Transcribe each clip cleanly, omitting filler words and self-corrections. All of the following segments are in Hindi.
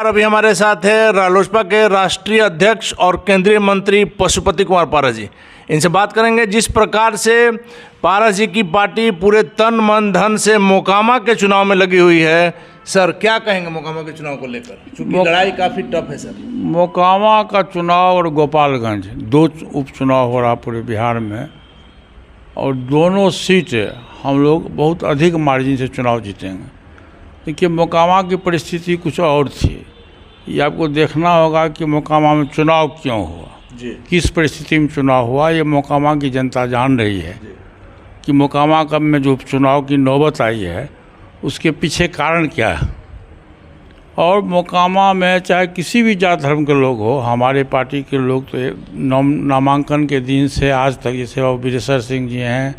अभी हमारे साथ है रालोसपा के राष्ट्रीय अध्यक्ष और केंद्रीय मंत्री पशुपति कुमार पारस जी। इनसे बात करेंगे जिस प्रकार से पारस जी की पार्टी पूरे तन मन धन से मोकामा के चुनाव में लगी हुई है। सर क्या कहेंगे मोकामा के चुनाव को लेकर, क्योंकि लड़ाई काफ़ी टफ है सर। मोकामा का चुनाव और गोपालगंज दो उपचुनाव हो रहा पूरे बिहार में, और दोनों सीटें हम लोग बहुत अधिक मार्जिन से चुनाव जीतेंगे। देखिए मोकामा की परिस्थिति कुछ और थी, ये आपको देखना होगा कि मोकामा में चुनाव क्यों हुआ जी। किस परिस्थिति में चुनाव हुआ, ये मोकामा की जनता जान रही है कि मोकामा का में जो उपचुनाव की नौबत आई है उसके पीछे कारण क्या है। और मोकामा में चाहे किसी भी जात धर्म के लोग हो, हमारे पार्टी के लोग तो नामांकन के दिन से आज तक, जैसे वो वीरेश्वर सिंह जी हैं,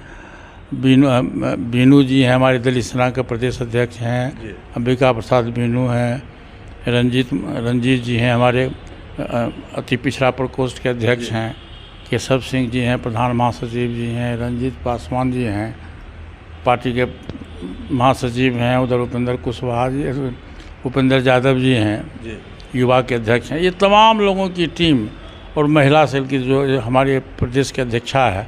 बीनू जी हैं, हमारे दलित सेना के प्रदेश अध्यक्ष हैं, अंबिका प्रसाद बीनू हैं, रंजीत जी हैं, हमारे अति पिछड़ा प्रकोष्ठ के अध्यक्ष हैं, केशव सिंह जी हैं, प्रधान महासचिव जी हैं, रंजीत पासवान जी हैं, पार्टी के महासचिव हैं, उधर उपेंद्र कुशवाहा जी, उपेंद्र यादव जी हैं, युवा के अध्यक्ष हैं। ये तमाम लोगों की टीम और महिला सेल की जो हमारे प्रदेश के अध्यक्षा है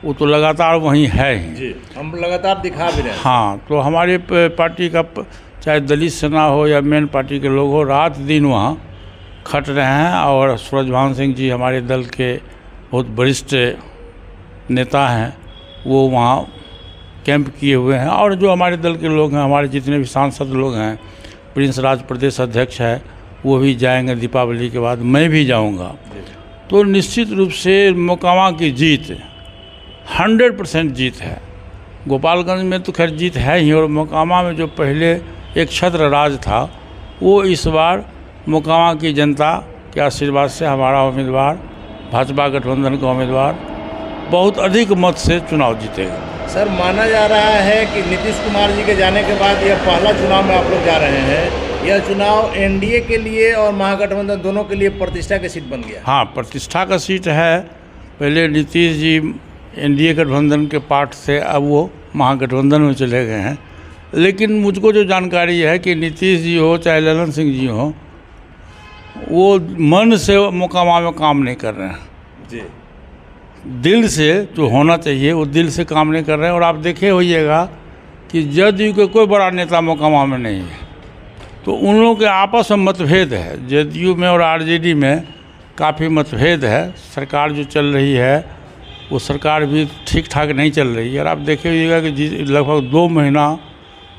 वो तो लगातार वहीं है ही जी। हम लगातार दिखा भी रहे हैं। हाँ, तो हमारे पार्टी का चाहे दलित सेना हो या मेन पार्टी के लोग हो, रात दिन वहाँ खट रहे हैं। और सूरजभान सिंह जी हमारे दल के बहुत वरिष्ठ नेता हैं, वो वहाँ कैंप किए हुए हैं। और जो हमारे दल के लोग हैं, हमारे जितने भी सांसद लोग हैं, प्रिंस राज प्रदेश अध्यक्ष है, वो भी जाएंगे दीपावली के बाद, मैं भी जाऊंगा। तो निश्चित रूप से मोकामा की जीत 100% जीत है। गोपालगंज में तो खैर जीत है ही, और मोकामा में जो पहले एक छत्र राज था वो इस बार मोकामा की जनता के आशीर्वाद से हमारा उम्मीदवार, भाजपा गठबंधन का उम्मीदवार बहुत अधिक मत से चुनाव जीतेगा। सर माना जा रहा है कि नीतीश कुमार जी के जाने के बाद यह पहला चुनाव में आप लोग जा रहे हैं। यह चुनाव एनडीए के लिए और महागठबंधन दोनों के लिए प्रतिष्ठा की सीट बन गया। हाँ, प्रतिष्ठा का सीट है। पहले नीतीश जी एनडीए गठबंधन के पार्ट से अब वो महागठबंधन में चले गए हैं। लेकिन मुझको जो जानकारी है कि नीतीश जी हो चाहे ललन सिंह जी हो, वो मन से मोकामा में काम नहीं कर रहे हैं जी। दिल से जो होना चाहिए वो दिल से काम नहीं कर रहे हैं। और आप देखे होइएगा कि जदयू के कोई बड़ा नेता मोकामा में नहीं है, तो उन लोगों के आपस में मतभेद है। जदयू में और आरजेडी में काफ़ी मतभेद है। सरकार जो चल रही है वो सरकार भी ठीक ठाक नहीं चल रही है। और आप देखे होइएगा कि लगभग 2 महीना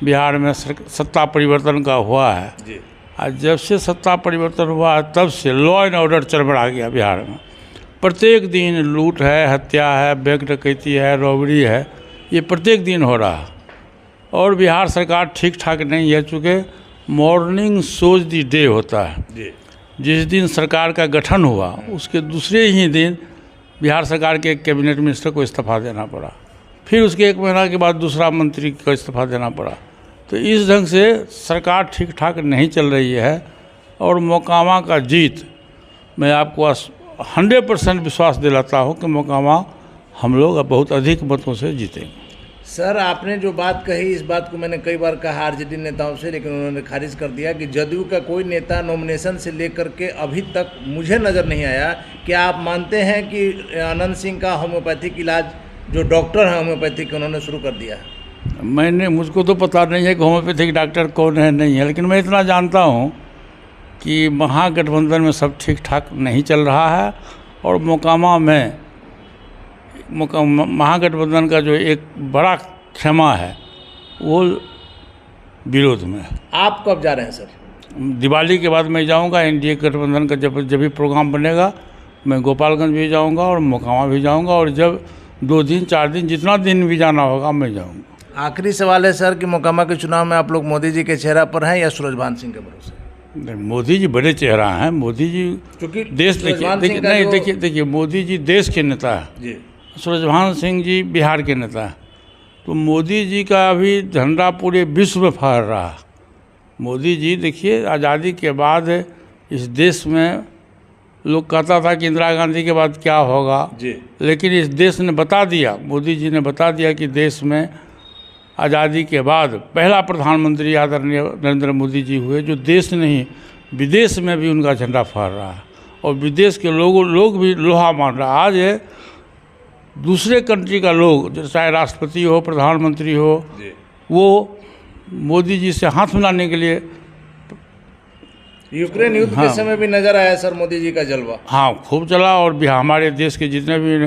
बिहार में सत्ता परिवर्तन का हुआ है जी। और जब से सत्ता परिवर्तन हुआ है तब से लॉ एंड ऑर्डर चरमरा गया बिहार में। प्रत्येक दिन लूट है, हत्या है, बैंक डकैती है, रॉबरी है, ये प्रत्येक दिन हो रहा है। और बिहार सरकार ठीक ठाक नहीं है, चूँकि मॉर्निंग शोज दी डे होता है जी। जिस दिन सरकार का गठन हुआ उसके दूसरे ही दिन बिहार सरकार के एक कैबिनेट मिनिस्टर को इस्तीफा देना पड़ा, फिर उसके 1 महीना के बाद दूसरा मंत्री को इस्तीफा देना पड़ा। तो इस ढंग से सरकार ठीक ठाक नहीं चल रही है। और मोकामा का जीत मैं आपको 100% विश्वास दिलाता हूँ कि मोकामा हम लोग बहुत अधिक मतों से जीतेंगे। सर आपने जो बात कही, इस बात को मैंने कई बार कहा आरजेडी नेताओं से, लेकिन उन्होंने खारिज कर दिया कि जदयू का कोई नेता नॉमिनेशन से लेकर के अभी तक मुझे नज़र नहीं आया। क्या आप मानते हैं कि अनंत सिंह का होम्योपैथिक इलाज जो डॉक्टर हैं होम्योपैथिक के, उन्होंने शुरू कर दिया है? मुझको तो पता नहीं है कि होम्योपैथिक डॉक्टर कौन है नहीं है, लेकिन मैं इतना जानता हूँ कि महागठबंधन में सब ठीक ठाक नहीं चल रहा है। और मोकामा में महागठबंधन का जो एक बड़ा क्षमा है वो विरोध में है। आप कब जा रहे हैं सर? दिवाली के बाद मैं जाऊंगा। एनडीए गठबंधन का जब भी प्रोग्राम बनेगा मैं गोपालगंज भी जाऊंगा और मोकामा भी जाऊंगा। और जब 2 दिन 4 दिन जितना दिन भी जाना होगा मैं जाऊंगा। आखिरी सवाल है सर कि मोकामा के चुनाव में आप लोग मोदी जी के चेहरा पर हैं या सूरजभान सिंह के भरोसे? मोदी जी बड़े चेहरा हैं। मोदी जी क्योंकि देश देखिए मोदी जी देश के नेता है जी, सूरजभान सिंह जी बिहार के नेता हैं। तो मोदी जी का अभी झंडा पूरे विश्व में फहर रहा है। मोदी जी देखिए, आज़ादी के बाद इस देश में लोग कहता था कि इंदिरा गांधी के बाद क्या होगा जी, लेकिन इस देश ने बता दिया, मोदी जी ने बता दिया कि देश में आज़ादी के बाद पहला प्रधानमंत्री आदरणीय नरेंद्र मोदी जी हुए, जो देश नहीं विदेश में भी उनका झंडा फहर रहा है और विदेश के लोग भी लोहा मान रहा है। आज दूसरे कंट्री का लोग, चाहे राष्ट्रपति हो, प्रधानमंत्री हो, वो मोदी जी से हाथ मिलाने के लिए। यूक्रेन युद्ध के समय भी नजर आया सर मोदी जी का जलवा। हाँ, खूब चला। और भी हमारे देश के जितने भी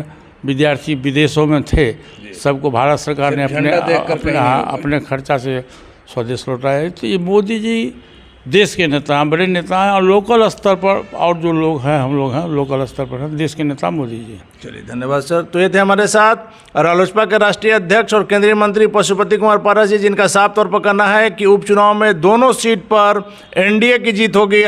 विद्यार्थी विदेशों में थे, सबको भारत सरकार ने अपने खर्चा से स्वदेश लौटाया। तो ये मोदी जी देश के नेता हैं, बड़े नेता हैं। और लोकल स्तर पर और जो लोग हैं, हम लोग हैं लोकल स्तर पर हैं, देश के नेता मोदी जी। चलिए, धन्यवाद सर। तो ये थे हमारे साथ रालोसपा के राष्ट्रीय अध्यक्ष और केंद्रीय मंत्री पशुपति कुमार पारस जी, जिनका साफ तौर पर कहना है कि उपचुनाव में दोनों सीट पर एनडीए की जीत होगी।